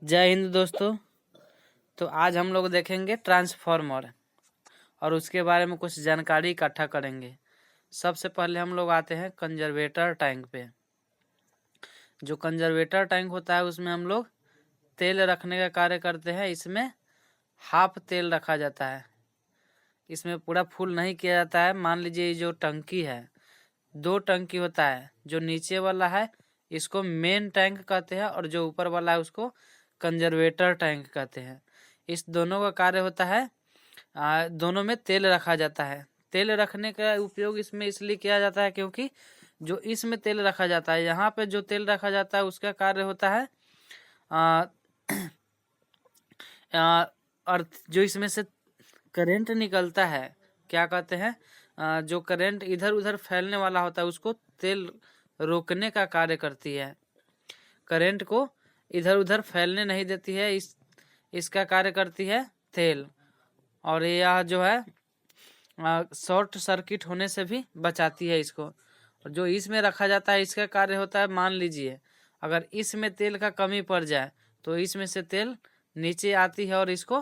जय हिंद दोस्तों। तो आज हम लोग देखेंगे ट्रांसफार्मर और उसके बारे में कुछ जानकारी इकट्ठा करेंगे। सबसे पहले हम लोग आते हैं कंजर्वेटर टैंक पे। जो कंजर्वेटर टैंक होता है उसमें हम लोग तेल रखने का कार्य करते हैं। इसमें हाफ तेल रखा जाता है, इसमें पूरा फुल नहीं किया जाता है। मान लीजिए जो टंकी है, 2 टंकी होता है। जो नीचे वाला है इसको मेन टैंक कहते हैं और जो ऊपर वाला है उसको कंजर्वेटर टैंक कहते हैं। इस दोनों का कार्य होता है, दोनों में तेल रखा जाता है। तेल रखने का उपयोग इसमें इसलिए किया जाता है क्योंकि जो इसमें तेल रखा जाता है, यहाँ पे जो तेल रखा जाता है उसका कार्य होता है आ, और जो इसमें से करंट निकलता है, क्या कहते हैं, जो करंट इधर उधर फैलने वाला होता है उसको तेल रोकने का कार्य करती है। करंट को इधर उधर फैलने नहीं देती है, इसका कार्य करती है तेल। और यह जो है शॉर्ट सर्किट होने से भी बचाती है इसको। और जो इसमें रखा जाता है इसका कार्य होता है, मान लीजिए अगर इसमें तेल का कमी पड़ जाए तो इसमें से तेल नीचे आती है और इसको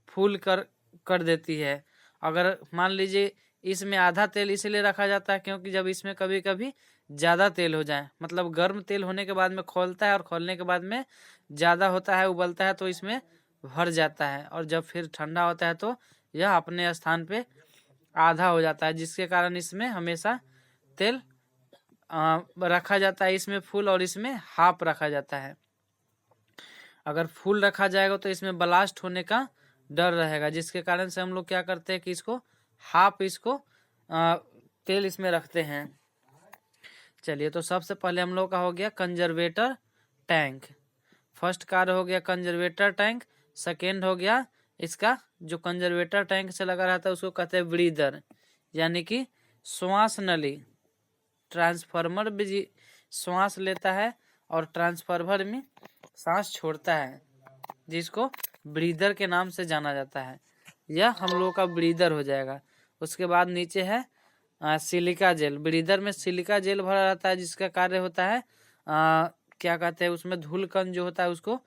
फुल कर देती है। अगर मान लीजिए इसमें आधा तेल इसलिए रखा जाता है क्योंकि जब इसमें कभी कभी ज़्यादा तेल हो जाए, मतलब गर्म तेल होने के बाद में खोलता है और खोलने के बाद में ज़्यादा होता है, उबलता है तो इसमें भर जाता है। और जब फिर ठंडा होता है तो यह अपने स्थान पे आधा हो जाता है, जिसके कारण इसमें हमेशा तेल रखा जाता है। इसमें फुल और इसमें हाफ रखा जाता है। अगर फुल रखा जाएगा तो इसमें ब्लास्ट होने का डर रहेगा, जिसके कारण से हम लोग क्या करते हैं कि इसको हाफ तेल इसमें रखते हैं। चलिए, तो सबसे पहले हम लोग का हो गया कंजर्वेटर टैंक। फर्स्ट कार्य हो गया कंजर्वेटर टैंक। सेकेंड हो गया इसका जो कंजर्वेटर टैंक से लगा रहता है उसको कहते हैं ब्रीदर, यानी कि श्वास नली। ट्रांसफार्मर भी श्वास लेता है और ट्रांसफार्मर में सांस छोड़ता है, जिसको ब्रीदर के नाम से जाना जाता है। यह हम लोग का ब्रीदर हो जाएगा। उसके बाद नीचे है सिलिका जेल। ब्रीदर में सिलिका जेल भरा रहता है, जिसका कार्य होता है क्या कहते हैं, उसमें धूल कण जो होता है उसको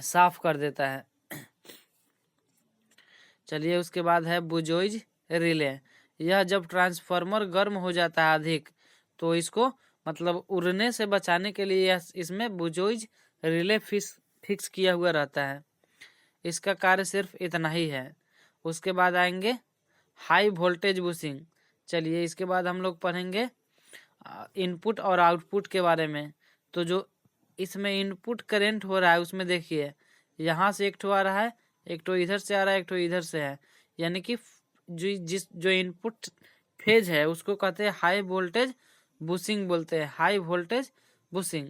साफ कर देता है। चलिए, उसके बाद है बुजोइज रिले। यह जब ट्रांसफार्मर गर्म हो जाता है अधिक, तो इसको मतलब उड़ने से बचाने के लिए इसमें बुजोइज रिले फिक्स किया हुआ रहता है। इसका कार्य सिर्फ इतना ही है। उसके बाद आएंगे हाई वोल्टेज बुशिंग। चलिए, इसके बाद हम लोग पढ़ेंगे इनपुट और आउटपुट के बारे में। तो जो इसमें इनपुट करंट हो रहा है उसमें देखिए यहाँ से एक ठो आ रहा है, एक ठो इधर से आ रहा है, एक ठो इधर से है। यानी कि जो इनपुट फेज है उसको कहते हैं हाई वोल्टेज बुशिंग बोलते हैं, हाई वोल्टेज बुशिंग।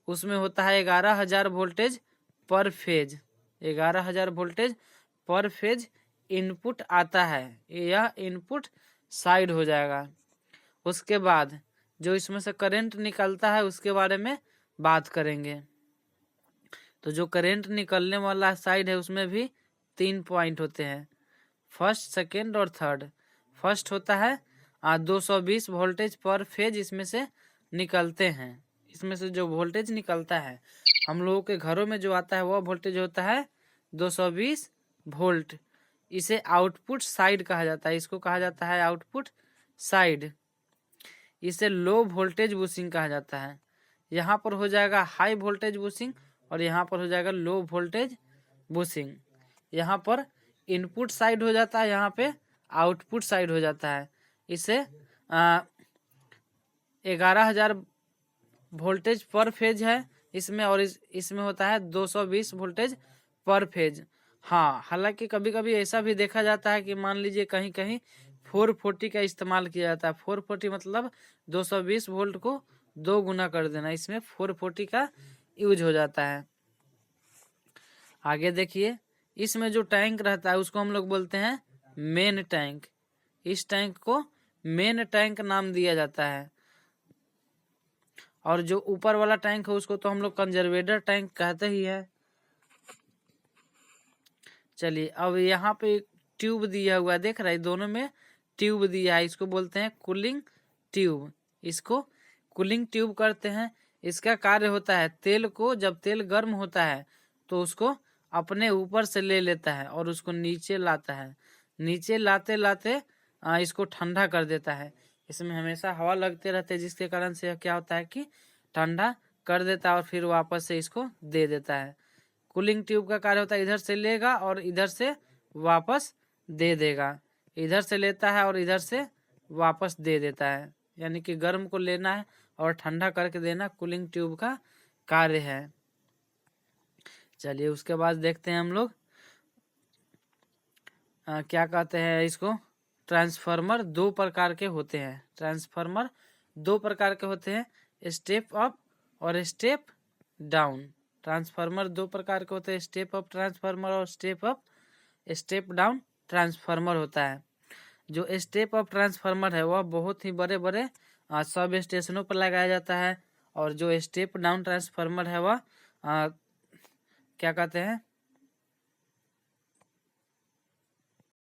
उसमें होता है 11,000 वोल्टेज पर फेज। 11,000 वोल्टेज पर फेज इनपुट आता है, यह इनपुट साइड हो जाएगा। उसके बाद जो इसमें से करंट निकलता है उसके बारे में बात करेंगे। तो जो करंट निकलने वाला साइड है उसमें भी 3 पॉइंट होते हैं, फर्स्ट, सेकेंड और थर्ड। फर्स्ट होता है 220 वोल्टेज पर फेज इसमें से निकलते हैं। इसमें से जो वोल्टेज निकलता है हम लोगों के घरों में जो आता है वह वोल्टेज होता है 220 वोल्ट। इसे आउटपुट साइड कहा जाता है, इसको कहा जाता है आउटपुट साइड। इसे लो वोल्टेज बुशिंग कहा जाता है। यहाँ पर हो जाएगा हाई वोल्टेज बुशिंग और यहाँ पर हो जाएगा लो वोल्टेज बुशिंग। यहाँ पर इनपुट साइड हो जाता है, यहाँ पे आउटपुट साइड हो जाता है। इसे 11,000 वोल्टेज पर फेज है इसमें, और इसमें होता है 220 वोल्टेज पर फेज। हाँ, हालांकि कभी कभी ऐसा भी देखा जाता है कि मान लीजिए कहीं कहीं 440 का इस्तेमाल किया जाता है। 440 मतलब 220 वोल्ट को 2 गुना कर देना, इसमें 440 का यूज हो जाता है। आगे देखिए, इसमें जो टैंक रहता है उसको हम लोग बोलते हैं मेन टैंक। इस टैंक को मेन टैंक नाम दिया जाता है। और जो ऊपर वाला टैंक है उसको तो हम लोग कंजर्वेटर टैंक कहते ही है। चलिए, अब यहाँ पे ट्यूब दिया हुआ है, देख रहे हैं, दोनों में ट्यूब दिया है, इसको बोलते हैं कूलिंग ट्यूब। इसको कूलिंग ट्यूब करते हैं। इसका कार्य होता है तेल को, जब तेल गर्म होता है तो उसको अपने ऊपर से ले लेता है और उसको नीचे लाता है। नीचे लाते लाते इसको ठंडा कर देता है। इसमें हमेशा हवा लगते रहते हैं, जिसके कारण से क्या होता है कि ठंडा कर देता है और फिर वापस से इसको दे देता है। कूलिंग ट्यूब का कार्य होता है इधर से लेगा और इधर से वापस दे देगा। इधर से लेता है और इधर से वापस दे देता है, यानी कि गर्म को लेना है और ठंडा करके देना कूलिंग ट्यूब का कार्य है। चलिए उसके बाद देखते हैं हम लोग क्या कहते हैं इसको। ट्रांसफार्मर दो प्रकार के होते हैं। ट्रांसफार्मर दो प्रकार के होते हैं, स्टेप अप और स्टेप डाउन। ट्रांसफार्मर दो प्रकार के होते हैं, स्टेप अप ट्रांसफार्मर और स्टेप डाउन ट्रांसफार्मर होता है। जो स्टेप अप ट्रांसफार्मर है वह बहुत ही बड़े बड़े सब स्टेशनों पर लगाया जाता है, और जो स्टेप डाउन ट्रांसफार्मर है वह क्या कहते हैं